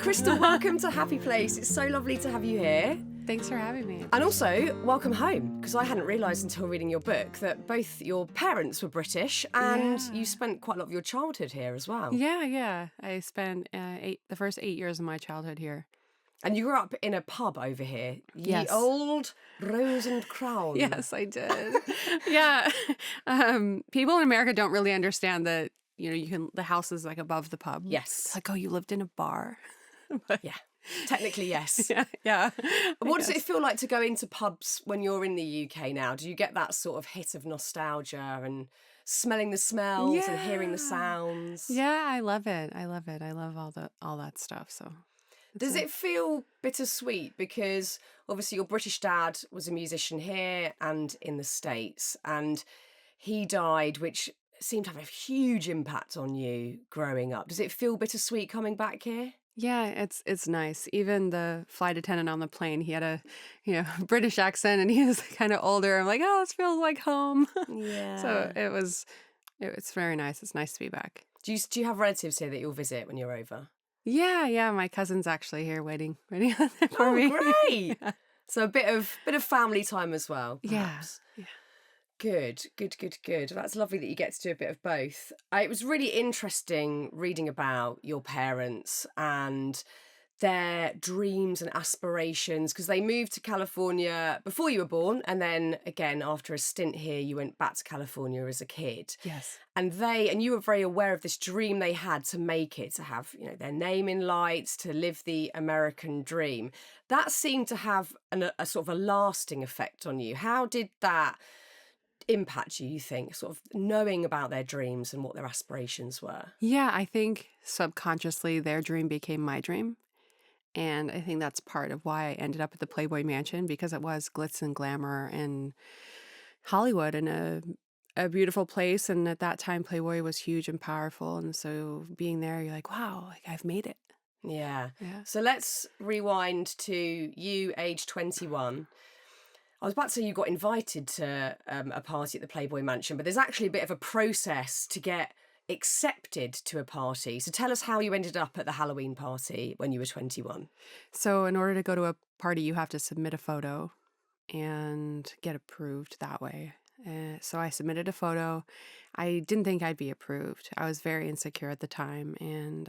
Crystal, welcome to Happy Place. It's so lovely to have you here. Thanks for having me. And also, welcome home, because I hadn't realised until reading your book that both your parents were British and you spent quite a lot of your childhood here as well. Yeah. I spent the first 8 years of my childhood here. And you grew up in a pub over here. Yes. Ye Old Rose and Crown. Yes, I did. Yeah. People in America don't really understand that, the house is like above the pub. Yes. It's like, oh, you lived in a bar. Yeah. Technically, yes. Yeah. What does it feel like to go into pubs when you're in the UK now? Do you get that sort of hit of nostalgia and smelling the smells and hearing the sounds? Yeah, I love it. I love all that stuff. So does it feel bittersweet? Because obviously your British dad was a musician here and in the States, and he died, which seemed to have a huge impact on you growing up. Does it feel bittersweet coming back here? Yeah, it's nice. Even the flight attendant on the plane, he had a British accent, and he was kind of older. I'm like, oh, this feels like home. Yeah. So it's very nice. It's nice to be back. Do you have relatives here that you'll visit when you're over? Yeah. My cousin's actually here waiting for me. Great. Yeah. So a bit of family time as well, perhaps. Yeah. Good. That's lovely that you get to do a bit of both. It was really interesting reading about your parents and their dreams and aspirations, because they moved to California before you were born, and then again after a stint here you went back to California as a kid. Yes. And you were very aware of this dream they had to make it, to have their name in lights, to live the American dream. That seemed to have a sort of a lasting effect on you. How did that impact you think, sort of knowing about their dreams and what their aspirations were? Yeah, I think subconsciously their dream became my dream. And I think that's part of why I ended up at the Playboy Mansion, because it was glitz and glamour and Hollywood and a beautiful place. And at that time, Playboy was huge and powerful. And so being there, you're like, wow, I've made it. Yeah. So let's rewind to you, age 21. I was about to say you got invited to a party at the Playboy Mansion, but there's actually a bit of a process to get accepted to a party. So tell us how you ended up at the Halloween party when you were 21. So in order to go to a party, you have to submit a photo and get approved that way. So I submitted a photo. I didn't think I'd be approved. I was very insecure at the time, and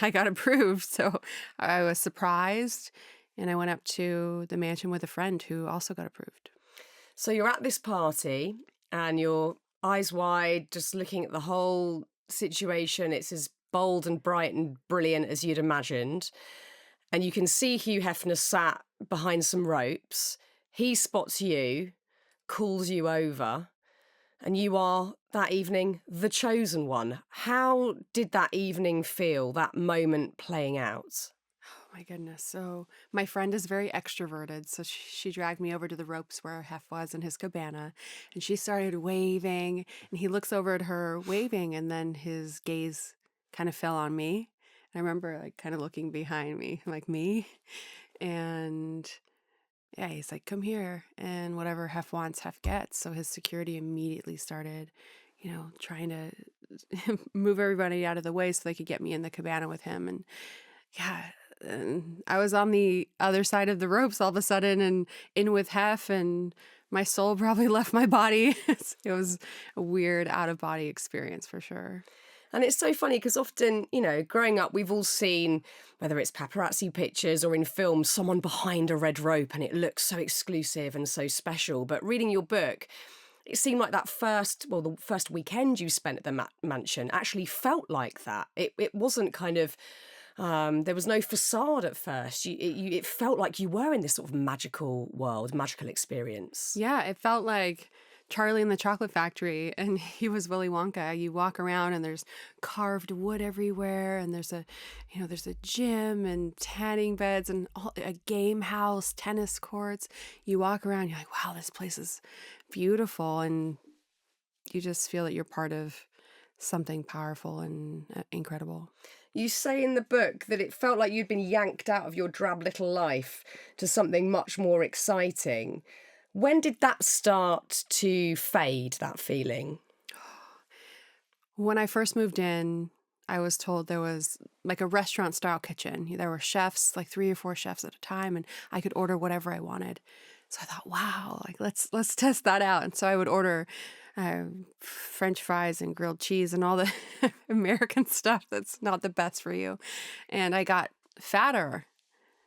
I got approved. So I was surprised. And I went up to the mansion with a friend who also got approved. So you're at this party and you're eyes wide, just looking at the whole situation. It's as bold and bright and brilliant as you'd imagined. And you can see Hugh Hefner sat behind some ropes. He spots you, calls you over, and you are, that evening, the chosen one. How did that evening feel, that moment playing out? Oh my goodness. So my friend is very extroverted. So she dragged me over to the ropes where Hef was in his cabana, and she started waving, and he looks over at her waving, and then his gaze kind of fell on me. And I remember kind of looking behind me, like, me? And yeah, he's like, come here. And whatever Hef wants, Hef gets. So his security immediately started, trying to move everybody out of the way so they could get me in the cabana with him. And yeah, and I was on the other side of the ropes all of a sudden and in with Hef, and my soul probably left my body. It was a weird out-of-body experience for sure. And it's so funny because often, growing up, we've all seen, whether it's paparazzi pictures or in films, someone behind a red rope and it looks so exclusive and so special. But reading your book, it seemed like the first weekend you spent at the mansion actually felt like that. It wasn't kind of... there was no facade at first. It felt like you were in this sort of magical world, magical experience. Yeah, it felt like Charlie and the Chocolate Factory, and he was Willy Wonka. You walk around and there's carved wood everywhere, and there's a gym and tanning beds and a game house, tennis courts. You walk around, you're like, wow, this place is beautiful, and you just feel that you're part of something powerful and incredible. You say in the book that it felt like you'd been yanked out of your drab little life to something much more exciting. When did that start to fade, that feeling? When I first moved in, I was told there was like a restaurant style kitchen. There were chefs, like 3 or 4 chefs at a time, and I could order whatever I wanted. So I thought, wow, like let's test that out. And so I would order uh, French fries and grilled cheese and all the American stuff that's not the best for you. And I got fatter.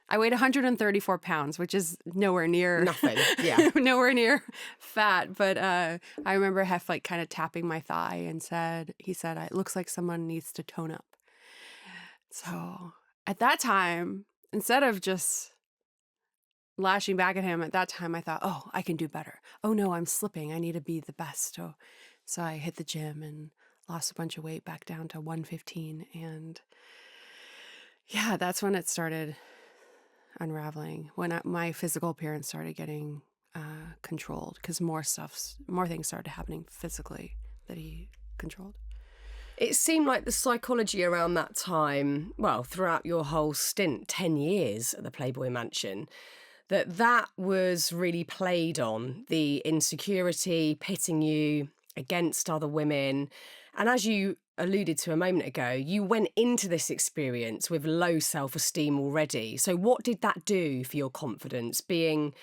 I weighed 134 pounds, which is nowhere near Nothing. Yeah. nowhere near fat. But I remember Hef like kind of tapping my thigh and he said, it looks like someone needs to tone up. So at that time, instead of just lashing back at him, at that time I thought, oh, I can do better. Oh no, I'm slipping. I need to be the best. So I hit the gym and lost a bunch of weight back down to 115. And yeah, that's when it started unraveling, when my physical appearance started getting controlled, because more things started happening physically that he controlled. It seemed like the psychology around that time, well, throughout your whole stint, 10 years at the Playboy Mansion, that was really played on, the insecurity, pitting you against other women. And as you alluded to a moment ago, you went into this experience with low self-esteem already. So what did that do for your confidence, being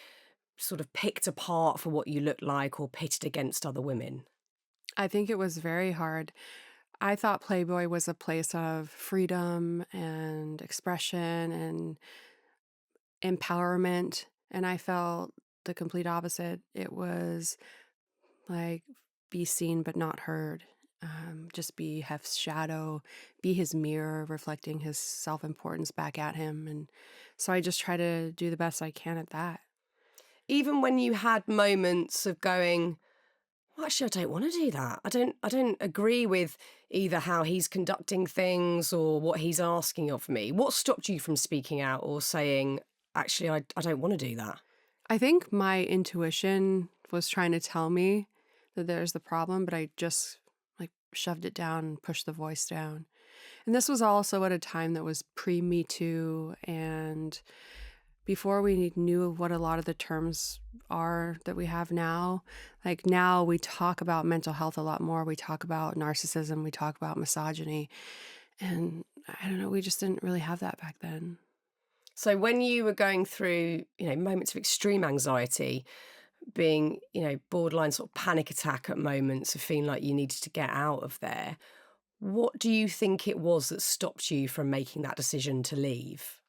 sort of picked apart for what you looked like or pitted against other women? I think it was very hard. I thought Playboy was a place of freedom and expression and empowerment, and I felt the complete opposite. It was like be seen but not heard. Just be Hef's shadow, be his mirror, reflecting his self-importance back at him. And so I just try to do the best I can at that. Even when you had moments of going, well, actually, I don't want to do that. I don't agree with either how he's conducting things or what he's asking of me. What stopped you from speaking out or saying, actually, I don't want to do that? I think my intuition was trying to tell me that there's the problem, but I just like shoved it down and pushed the voice down. And this was also at a time that was pre-Me Too, and before we knew what a lot of the terms are that we have now. Like now we talk about mental health a lot more. We talk about narcissism. We talk about misogyny. And I don't know, we just didn't really have that back then. So when you were going through, moments of extreme anxiety, being, borderline sort of panic attack at moments of feeling like you needed to get out of there, what do you think it was that stopped you from making that decision to leave?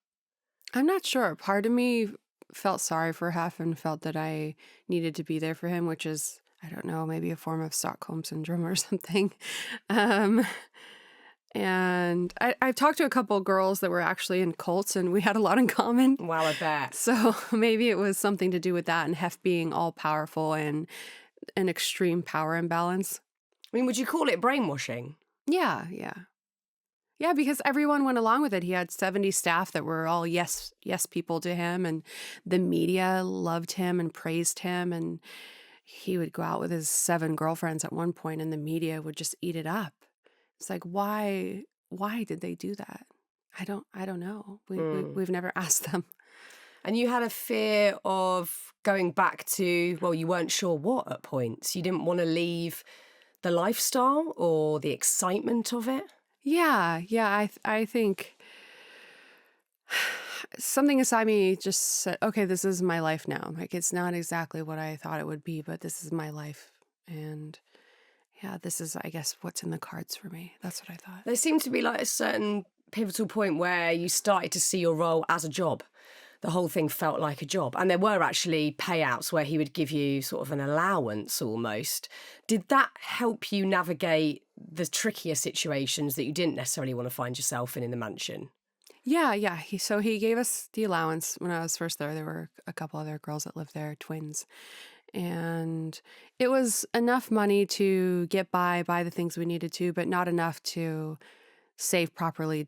I'm not sure. Part of me felt sorry for Hef and felt that I needed to be there for him, which is, I don't know, maybe a form of Stockholm syndrome or something. And I've talked to a couple of girls that were actually in cults, and we had a lot in common. Wow, I bet. So maybe it was something to do with that, and Hef being all powerful and an extreme power imbalance. I mean, would you call it brainwashing? Yeah. Yeah, because everyone went along with it. He had 70 staff that were all yes people to him, and the media loved him and praised him, and he would go out with his 7 girlfriends at one point, and the media would just eat it up. It's like, why did they do that? I don't know. We've never asked them. And you had a fear of going back to, well, you weren't sure what at points. You didn't want to leave the lifestyle or the excitement of it? Yeah. I think something inside me just said, okay, this is my life now. Like, it's not exactly what I thought it would be, but this is my life. And yeah, this is, I guess, what's in the cards for me. That's what I thought. There seemed to be like a certain pivotal point where you started to see your role as a job. The whole thing felt like a job. And there were actually payouts where he would give you sort of an allowance almost. Did that help you navigate the trickier situations that you didn't necessarily want to find yourself in the mansion? Yeah. He gave us the allowance when I was first there. There were a couple other girls that lived there, twins. And it was enough money to get by, buy the things we needed to, but not enough to save properly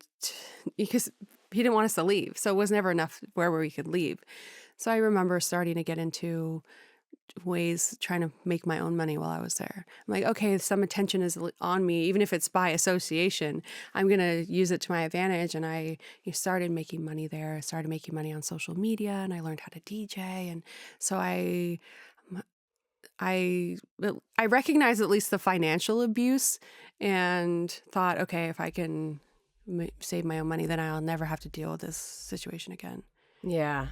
because he didn't want us to leave. So it was never enough where we could leave. So I remember starting to get into ways trying to make my own money while I was there. I'm like, okay, some attention is on me, even if it's by association, I'm going to use it to my advantage. And I started making money there. I started making money on social media, and I learned how to DJ. And so I I recognize at least the financial abuse and thought, okay, if I can save my own money, then I'll never have to deal with this situation again. Yeah.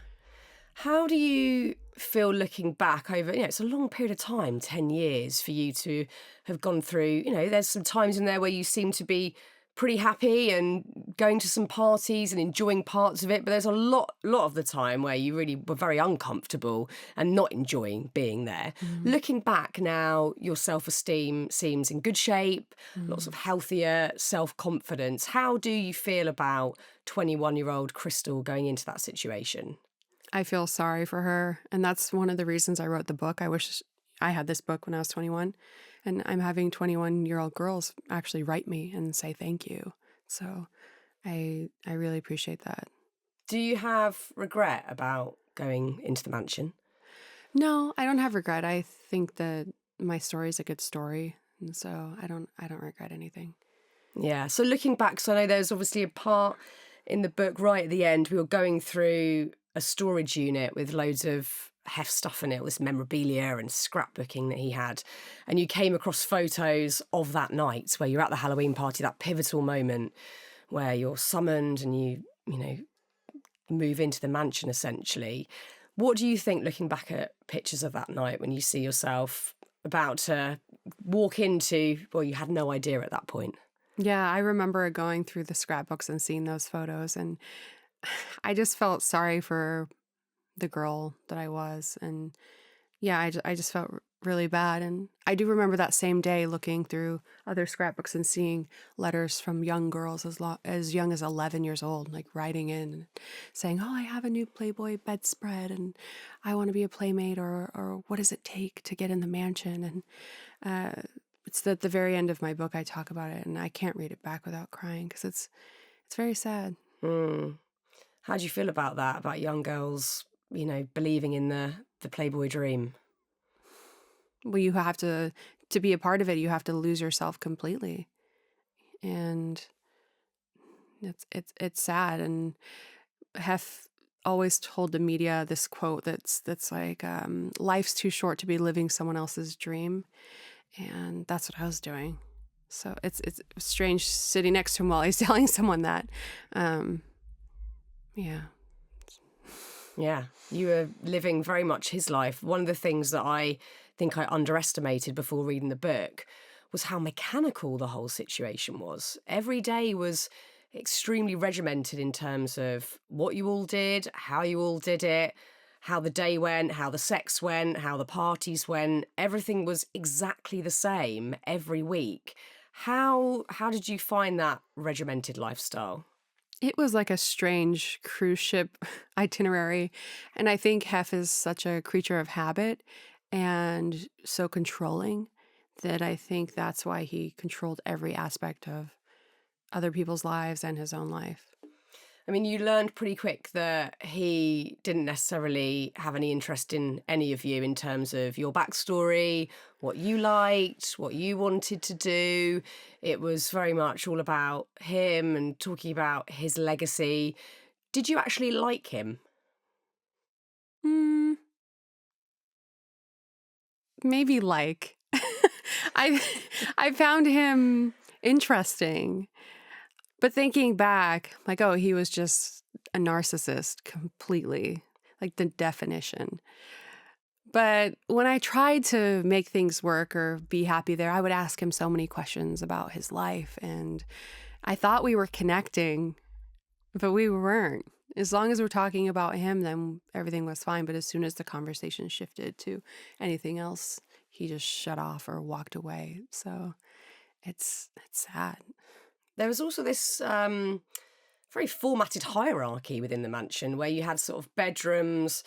How do you feel looking back over, it's a long period of time, 10 years for you to have gone through, there's some times in there where you seem to be pretty happy and going to some parties and enjoying parts of it, but there's a lot of the time where you really were very uncomfortable and not enjoying being there. Mm-hmm. Looking back now, your self-esteem seems in good shape, Mm-hmm. lots of healthier self-confidence. How do you feel about 21-year-old Crystal going into that situation? I feel sorry for her. And that's one of the reasons I wrote the book. I wish I had this book when I was 21. And I'm having 21-year-old girls actually write me and say thank you. So I really appreciate that. Do you have regret about going into the mansion? No, I don't have regret. I think that my story is a good story. And so I don't regret anything. Yeah. So looking back, so I know there's obviously a part in the book right at the end, we were going through a storage unit with loads of Hef stuff in it, this memorabilia and scrapbooking that he had. And you came across photos of that night where you're at the Halloween party, that pivotal moment where you're summoned and you move into the mansion essentially. What do you think looking back at pictures of that night when you see yourself about to walk into, well, you had no idea at that point? Yeah, I remember going through the scrapbooks and seeing those photos, and I just felt sorry for the girl that I was. And yeah, I just felt really bad. And I do remember that same day looking through other scrapbooks and seeing letters from young girls as young as 11 years old, like writing in and saying, oh, I have a new Playboy bedspread and I want to be a playmate, or what does it take to get in the mansion? And it's at the very end of my book I talk about it, and I can't read it back without crying because it's very sad. How do you feel about that, about young girls, believing in the Playboy dream? Well, you have to be a part of it, you have to lose yourself completely. And it's sad. And Hef always told the media this quote that's like, life's too short to be living someone else's dream. And that's what I was doing. So it's strange sitting next to him while he's telling someone that. Yeah. Yeah, you were living very much his life. One of the things that I think I underestimated before reading the book was how mechanical the whole situation was. Every day was extremely regimented in terms of what you all did, how you all did it, how the day went, how the sex went, how the parties went. Everything was exactly the same every week. How did you find that regimented lifestyle? It was like a strange cruise ship itinerary. And I think Hef is such a creature of habit and so controlling that I think that's why he controlled every aspect of other people's lives and his own life. I mean, you learned pretty quick that he didn't necessarily have any interest in any of you in terms of your backstory, what you liked, what you wanted to do. It was very much all about him and talking about his legacy. Did you actually like him? Maybe like. I I found him interesting. But thinking back, like, oh, he was just a narcissist completely, like the definition. But when I tried to make things work or be happy there, I would ask him so many questions about his life. And I thought we were connecting, but we weren't. As long as we're talking about him, then everything was fine. But as soon as the conversation shifted to anything else, he just shut off or walked away. So it's sad. There was also this very formatted hierarchy within the mansion where you had sort of bedrooms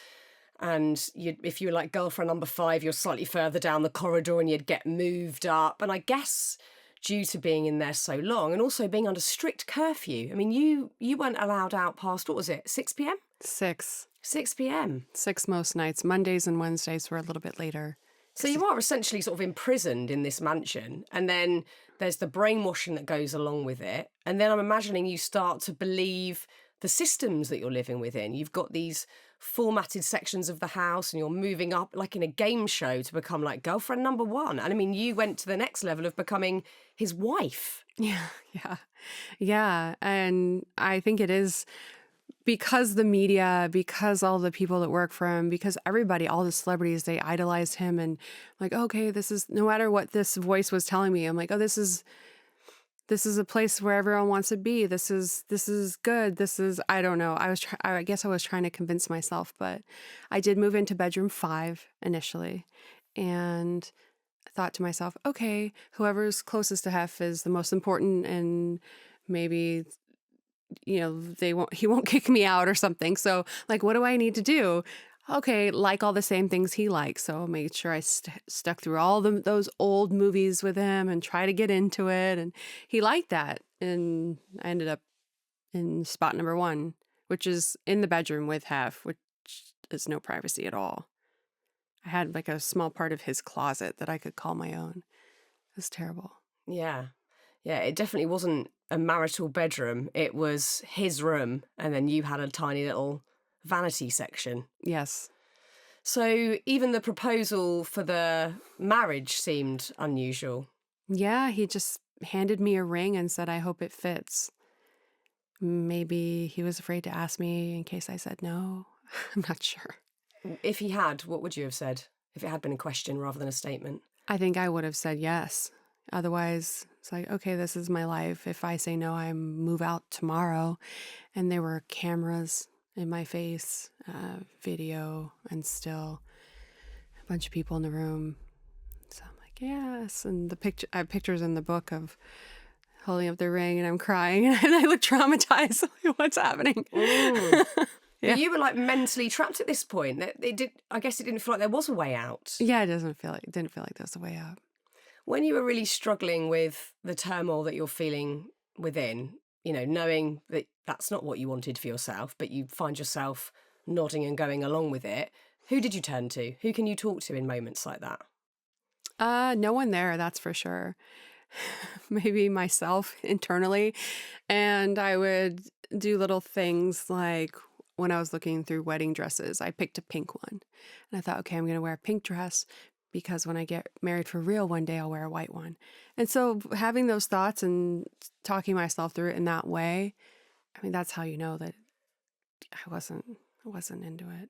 and if you were like girlfriend number 5, you're slightly further down the corridor and you'd get moved up. And I guess due to being in there so long and also being under strict curfew, I mean, you weren't allowed out past, what was it, 6 p.m? 6 p.m. 6 most nights. Mondays and Wednesdays were a little bit later. So you are essentially sort of imprisoned in this mansion, and then there's the brainwashing that goes along with it. And then I'm imagining you start to believe the systems that you're living within. You've got these formatted sections of the house and you're moving up like in a game show to become like girlfriend number one. And I mean, you went to the next level of becoming his wife. Yeah, yeah, yeah. And I think it is because the media, because all the people that work for him, because everybody, all the celebrities, they idolized him. And like, okay, this is, no matter what this voice was telling me, I'm like, oh, this is a place where everyone wants to be. This is good. This is, I don't know. I guess I was trying to convince myself, but I did move into bedroom 5 initially. And I thought to myself, okay, whoever's closest to Hef is the most important, and maybe, he won't kick me out or something. So like, what do I need to do? Okay, like all the same things he likes. So I made sure I stuck through all those old movies with him and try to get into it. And he liked that. And I ended up in spot number 1, which is in the bedroom with Hef, which is no privacy at all. I had like a small part of his closet that I could call my own. It was terrible. Yeah. Yeah, it definitely wasn't a marital bedroom. It was his room. And then you had a tiny little vanity section. Yes. So even the proposal for the marriage seemed unusual. Yeah, he just handed me a ring and said, I hope it fits. Maybe he was afraid to ask me in case I said no. I'm not sure. If he had, what would you have said? If it had been a question rather than a statement? I think I would have said yes. Otherwise, it's like, okay, this is my life. If I say no, I move out tomorrow. And there were cameras in my face, video, and still a bunch of people in the room. So I'm like, yes. And I have pictures in the book of holding up the ring and I'm crying and I look traumatized. What's happening? Yeah. But you were like mentally trapped at this point. I guess it didn't feel like there was a way out. Yeah, it didn't feel like there was a way out. When you were really struggling with the turmoil that you're feeling within, knowing that that's not what you wanted for yourself, but you find yourself nodding and going along with it, who did you turn to? Who can you talk to in moments like that? No one there, that's for sure. Maybe myself internally. And I would do little things like when I was looking through wedding dresses, I picked a pink one. And I thought, okay, I'm going to wear a pink dress because when I get married for real one day, I'll wear a white one. And so having those thoughts and talking myself through it in that way, I mean, that's how you know that I wasn't into it.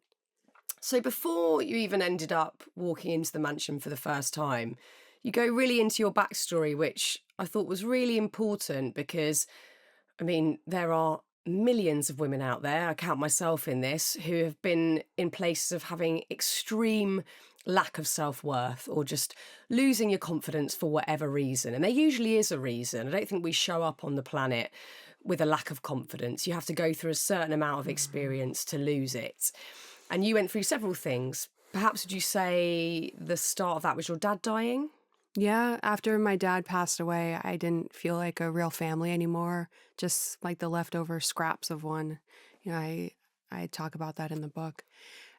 So before you even ended up walking into the mansion for the first time, you go really into your backstory, which I thought was really important because, I mean, there are millions of women out there, I count myself in this, who have been in places of having extreme lack of self-worth or just losing your confidence for whatever reason. And there usually is a reason. I don't think we show up on the planet with a lack of confidence. You have to go through a certain amount of experience to lose it. And you went through several things. Perhaps would you say the start of that was your dad dying? Yeah, after my dad passed away, I didn't feel like a real family anymore, just like the leftover scraps of one. I talk about that in the book.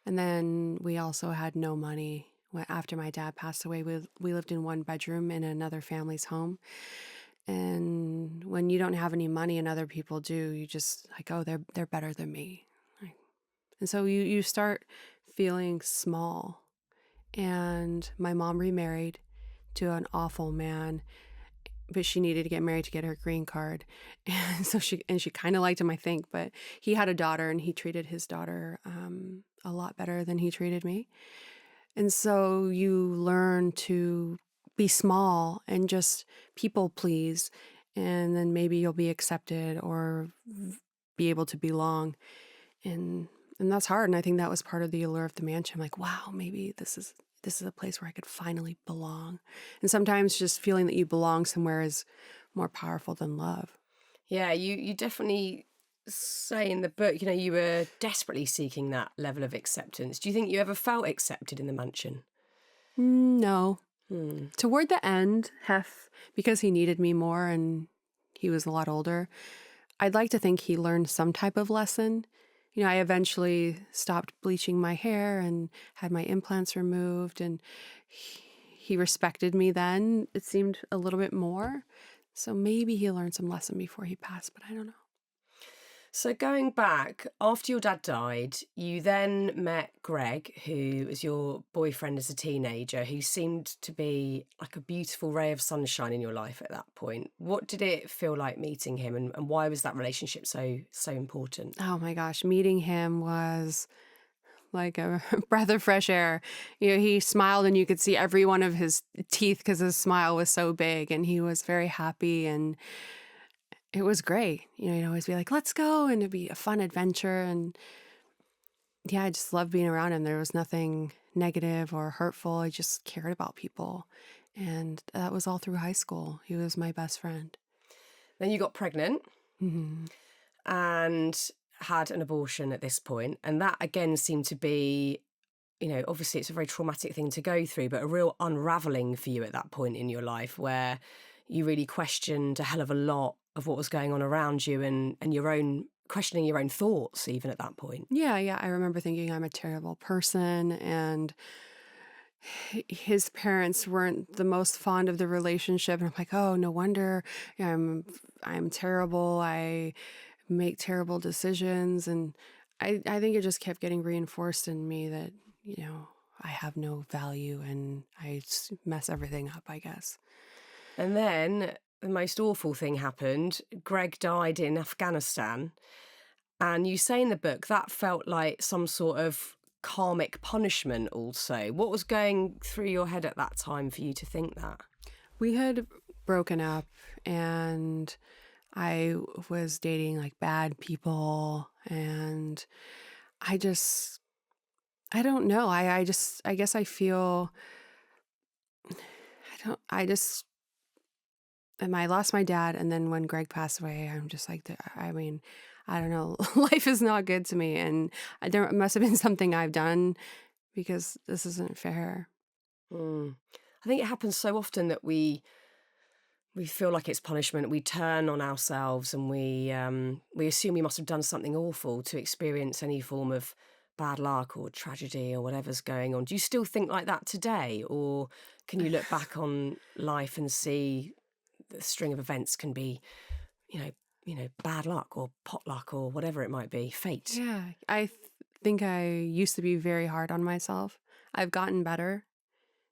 And then we also had no money. After my dad passed away, we lived in one bedroom in another family's home. And when you don't have any money and other people do, you just like, oh, they're better than me. And so you start feeling small. And my mom remarried to an awful man, but she needed to get married to get her green card. And so she kind of liked him, I think, but he had a daughter and he treated his daughter a lot better than he treated me. And so you learn to be small and just people please, and then maybe you'll be accepted or be able to belong. And that's hard. And I think that was part of the allure of the mansion. I'm like, wow, maybe this is a place where I could finally belong. And sometimes just feeling that you belong somewhere is more powerful than love. Yeah, you definitely say in the book, you were desperately seeking that level of acceptance. Do you think you ever felt accepted in the mansion? No. Toward the end, Hef, because he needed me more and he was a lot older, I'd like to think he learned some type of lesson. I eventually stopped bleaching my hair and had my implants removed, and he respected me then. It seemed a little bit more. So maybe he learned some lesson before he passed, but I don't know. So going back, after your dad died, you then met Greg, who was your boyfriend as a teenager, who seemed to be like a beautiful ray of sunshine in your life at that point. What did it feel like meeting him, and why was that relationship so important? Oh my gosh, meeting him was like a breath of fresh air. He smiled and you could see every one of his teeth because his smile was so big and he was very happy and it was great. He'd always be like, let's go. And it'd be a fun adventure. And yeah, I just loved being around him. There was nothing negative or hurtful. I just cared about people. And that was all through high school. He was my best friend. Then you got pregnant Hmm. and had an abortion at this point, and that again seemed to be, obviously it's a very traumatic thing to go through, but a real unraveling for you at that point in your life where you really questioned a hell of a lot of what was going on around you, and questioning your own thoughts even at that point. Yeah. I remember thinking I'm a terrible person and his parents weren't the most fond of the relationship. And I'm like, oh, no wonder. I'm terrible. I make terrible decisions. And I think it just kept getting reinforced in me that, I have no value and I mess everything up, I guess. And then the most awful thing happened. Greg died in Afghanistan. And you say in the book that felt like some sort of karmic punishment also. What was going through your head at that time for you to think that? We had broken up and I was dating like bad people and I don't know. I guess I feel, and I lost my dad. And then when Greg passed away, I'm just like, I don't know. Life is not good to me. And there must have been something I've done because this isn't fair. Mm. I think it happens so often that we feel like it's punishment. We turn on ourselves and we assume we must have done something awful to experience any form of bad luck or tragedy or whatever's going on. Do you still think like that today, or can you look back on life and see the string of events can be, bad luck or pot luck or whatever it might be, fate? Yeah. I think I used to be very hard on myself. I've gotten better.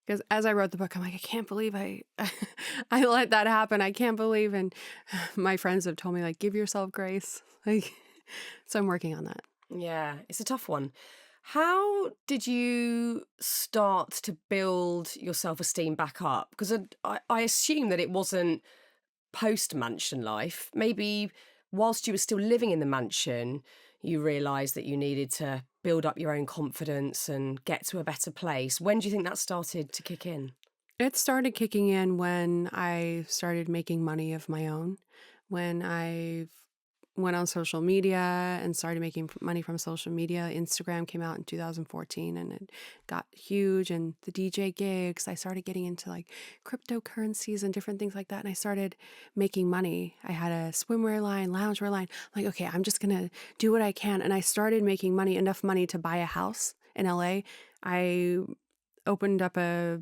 Because as I wrote the book, I'm like, I can't believe I I let that happen. I can't believe. And my friends have told me, like, give yourself grace. Like, so I'm working on that. Yeah, it's a tough one. How did you start to build your self-esteem back up? Because I assume that it wasn't post-mansion life. Maybe whilst you were still living in the mansion, you realised that you needed to build up your own confidence and get to a better place. When do you think that started to kick in? It started kicking in when I started making money of my own, when I went on social media and started making money from social media. Instagram came out in 2014 and it got huge, and the DJ gigs, I started getting into like cryptocurrencies and different things like that. And I started making money. I had a swimwear line, loungewear line. I'm like, okay, I'm just going to do what I can. And I started making money, enough money to buy a house in LA. I opened up a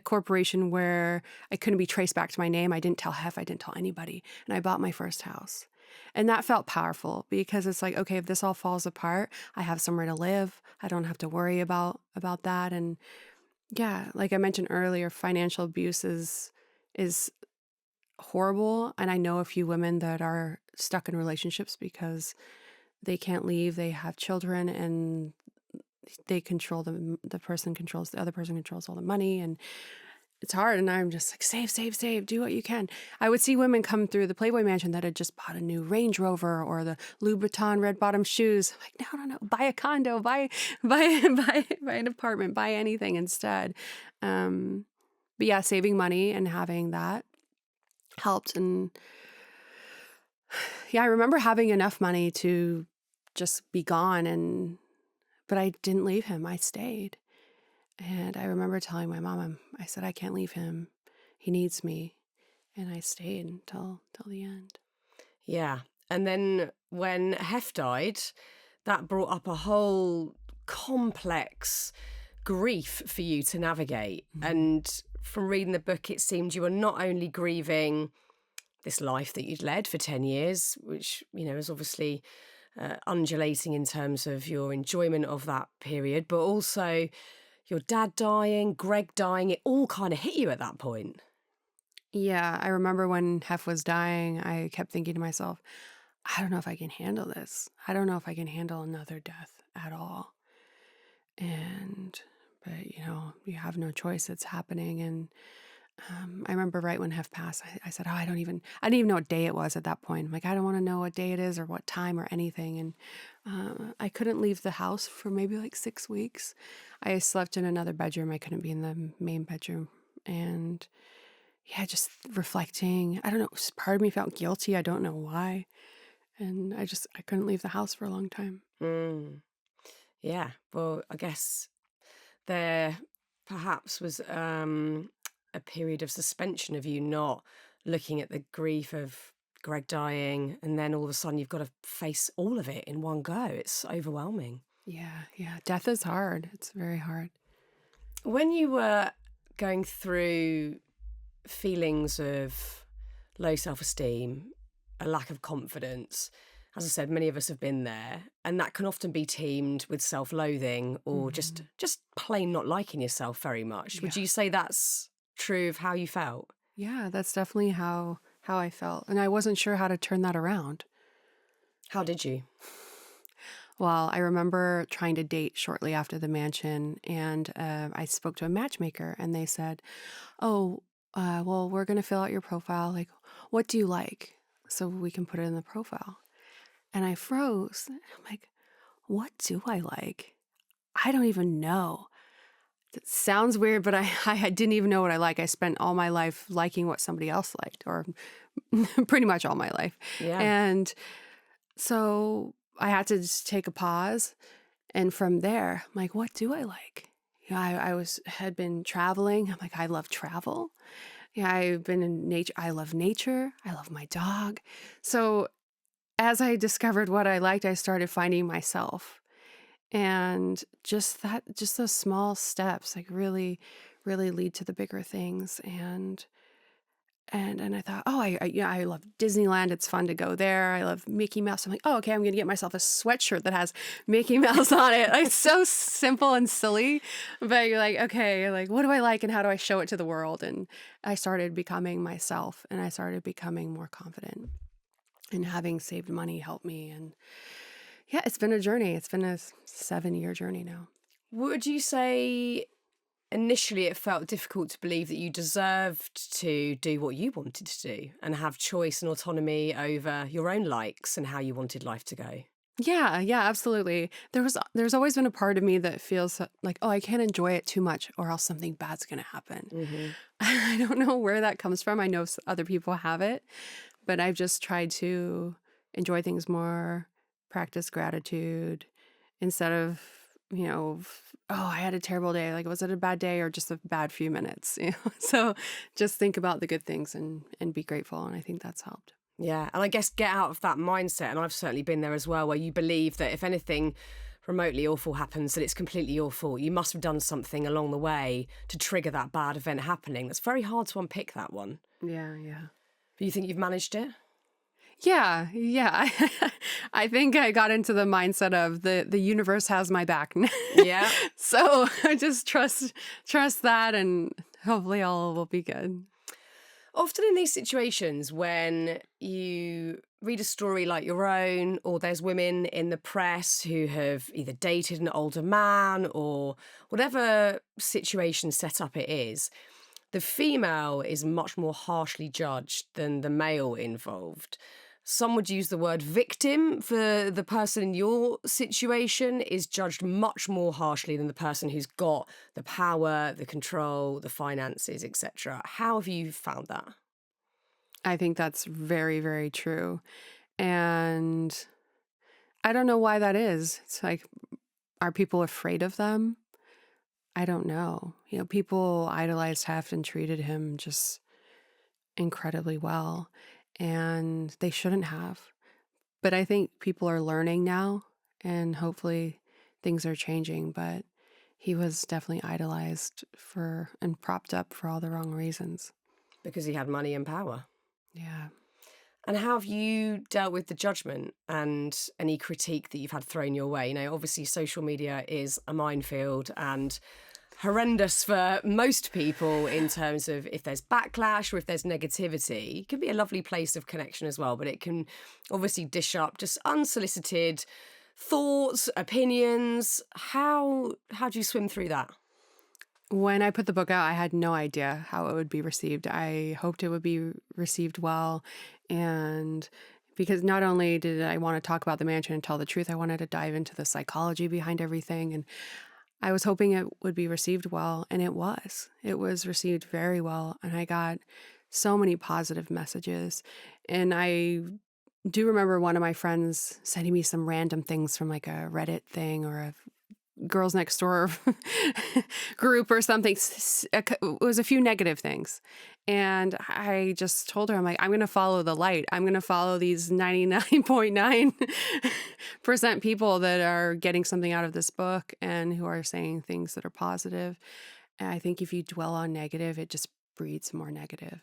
corporation where I couldn't be traced back to my name. I didn't tell Hef, I didn't tell anybody. And I bought my first house. And that felt powerful because it's like, okay, if this all falls apart, I have somewhere to live. I don't have to worry about that. And yeah, like I mentioned earlier, financial abuse is horrible. And I know a few women that are stuck in relationships because they can't leave. They have children and they control them. The other person controls all the money, and it's hard. And I'm just like, save, do what you can. I would see women come through the Playboy mansion that had just bought a new Range Rover or the Louboutin red bottom shoes. I'm like, no, buy a condo, buy an apartment, buy anything instead. But yeah, saving money and having that helped. And yeah, I remember having enough money to just be gone, but I didn't leave him. I stayed. And I remember telling my mom, I said, I can't leave him. He needs me. And I stayed until the end. Yeah. And then when Hef died, that brought up a whole complex grief for you to navigate. Mm-hmm. And from reading the book, it seemed you were not only grieving this life that you'd led for 10 years, which, is obviously undulating in terms of your enjoyment of that period, but also your dad dying, Greg dying, it all kind of hit you at that point. Yeah, I remember when Hef was dying, I kept thinking to myself, I don't know if I can handle this. I don't know if I can handle another death at all. But you have no choice. It's happening. And I remember right when Hef passed, I said, I didn't even know what day it was at that point. I'm like, I don't want to know what day it is or what time or anything. And I couldn't leave the house for maybe like 6 weeks. I slept in another bedroom. I couldn't be in the main bedroom. And yeah, just reflecting. I don't know. Part of me felt guilty. I don't know why. And I couldn't leave the house for a long time. Yeah. Well, I guess there perhaps was a period of suspension of you not looking at the grief of Greg dying, and then all of a sudden you've got to face all of it in one go. It's overwhelming. Yeah. Death is hard. It's very hard. When you were going through feelings of low self-esteem, a lack of confidence, as I said, many of us have been there, and that can often be teamed with self-loathing or just plain not liking yourself very much. Yeah. Would you say that's true of how you felt? Yeah, that's definitely how I felt. And I wasn't sure how to turn that around. How did you? Well, I remember trying to date shortly after the mansion, and I spoke to a matchmaker, and they said, oh, well, we're going to fill out your profile. Like, what do you like? So we can put it in the profile. And I froze. I'm like, what do I like? I don't even know. It sounds weird, but I didn't even know what I like. I spent all my life liking what somebody else liked, or pretty much all my life. Yeah. And so I had to just take a pause. And from there, I'm like, what do I like? I had been traveling. I'm like, I love travel. Yeah, I've been in nature. I love nature. I love my dog. So as I discovered what I liked, I started finding myself. And just those small steps, like really, really lead to the bigger things. And I thought, oh, I love Disneyland. It's fun to go there. I love Mickey Mouse. I'm like, oh, okay, I'm going to get myself a sweatshirt that has Mickey Mouse on it. It's so simple and silly, but you're like, okay, like, what do I like and how do I show it to the world? And I started becoming myself, and I started becoming more confident, and having saved money helped me. And yeah, it's been a journey. It's been a 7-year journey now. Would you say initially it felt difficult to believe that you deserved to do what you wanted to do and have choice and autonomy over your own likes and how you wanted life to go? Yeah, absolutely. There's always been a part of me that feels like, oh, I can't enjoy it too much or else something bad's going to happen. I don't know where that comes from. I know other people have it, but I've just tried to enjoy things more, practice gratitude instead of, oh, I had a terrible day. Like, was it a bad day or just a bad few minutes? So just think about the good things and be grateful. And I think that's helped. Yeah. And I guess get out of that mindset. And I've certainly been there as well, where you believe that if anything remotely awful happens, that it's completely your fault. You must have done something along the way to trigger that bad event happening. That's very hard to unpick, that one. Yeah. But you think you've managed it? Yeah. I think I got into the mindset of the universe has my back. Yeah. So I just trust that, and hopefully all will be good. Often in these situations when you read a story like your own, or there's women in the press who have either dated an older man or whatever situation set up it is, the female is much more harshly judged than the male involved. Some would use the word victim for the person in your situation is judged much more harshly than the person who's got the power, the control, the finances, etc. How have you found that? I think that's very, very true. And I don't know why that is. It's like, are people afraid of them? I don't know. People idolized Heft and treated him just incredibly well, and they shouldn't have. But I think people are learning now, and hopefully things are changing. But he was definitely idolized and propped up for all the wrong reasons. Because he had money and power. Yeah. And how have you dealt with the judgment and any critique that you've had thrown your way? You know, obviously social media is a minefield and horrendous for most people in terms of if there's backlash or if there's negativity. It can be a lovely place of connection as well, but it can obviously dish up just unsolicited thoughts, opinions. How do you swim through that? When I put the book out, I had no idea how it would be received. I hoped it would be received well. And because not only did I want to talk about the mansion and tell the truth, I wanted to dive into the psychology behind everything. And I was hoping it would be received well. And it was. It was received very well. And I got so many positive messages. And I do remember one of my friends sending me some random things from like a Reddit thing or a Girls Next Door group or something. It was a few negative things. And I just told her, I'm like, I'm going to follow the light. I'm going to follow these 99.9% people that are getting something out of this book and who are saying things that are positive. And I think if you dwell on negative, it just breeds more negative.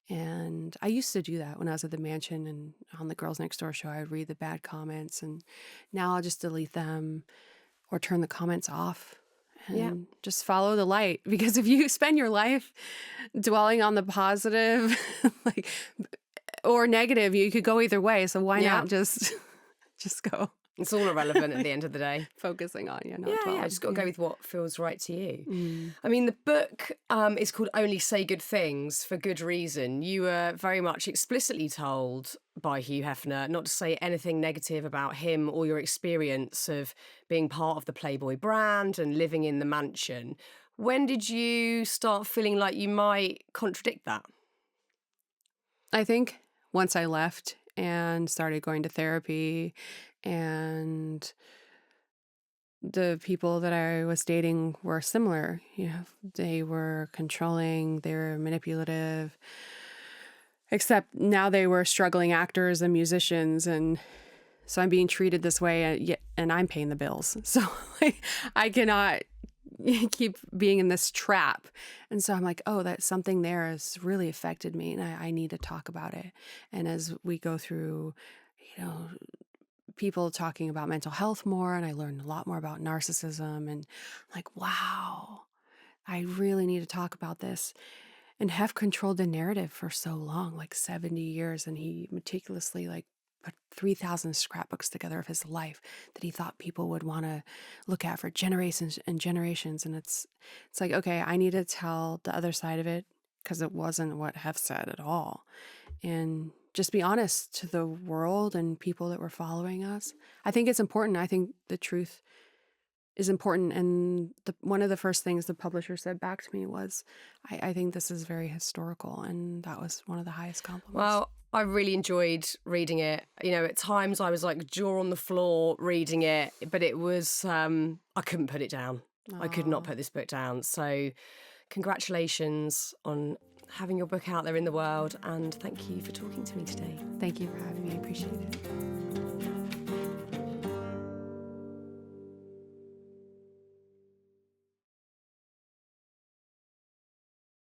And I used to do that when I was at the mansion and on the Girls Next Door show. I would read the bad comments, and now I'll just delete them or turn the comments off and just follow the light. Because if you spend your life dwelling on the positive like or negative, you could go either way. So why not just go? It's all irrelevant at the end of the day. Focusing on, Just got to go with what feels right to you. I mean, the book is called Only Say Good Things for good reason. You were very much explicitly told by Hugh Hefner not to say anything negative about him or your experience of being part of the Playboy brand and living in the mansion. When did you start feeling like you might contradict that? I think once I left and started going to therapy, and the people that I was dating were similar. You know, they were controlling, they were manipulative, except now they were struggling actors and musicians. And so I'm being treated this way, and I'm paying the bills. So I cannot keep being in this trap. And so I'm like, oh, that something there has really affected me, and I need to talk about it. And as we go through, people talking about mental health more, and I learned a lot more about narcissism, and I'm like, wow, I really need to talk about this. And Hef controlled the narrative for so long, like 70 years, and he meticulously put 3,000 scrapbooks together of his life that he thought people would want to look at for generations and generations. And it's like, okay, I need to tell the other side of it, because it wasn't what Hef said at all. And just be honest to the world and people that were following us. I think it's important. I think the truth is important. And one of the first things the publisher said back to me was, I think this is very historical. And that was one of the highest compliments. Well, I really enjoyed reading it. At times I was like jaw on the floor reading it, but it was, I couldn't put it down. I could not put this book down. So congratulations on having your book out there in the world, and thank you for talking to me today. Thank you for having me. I appreciate it.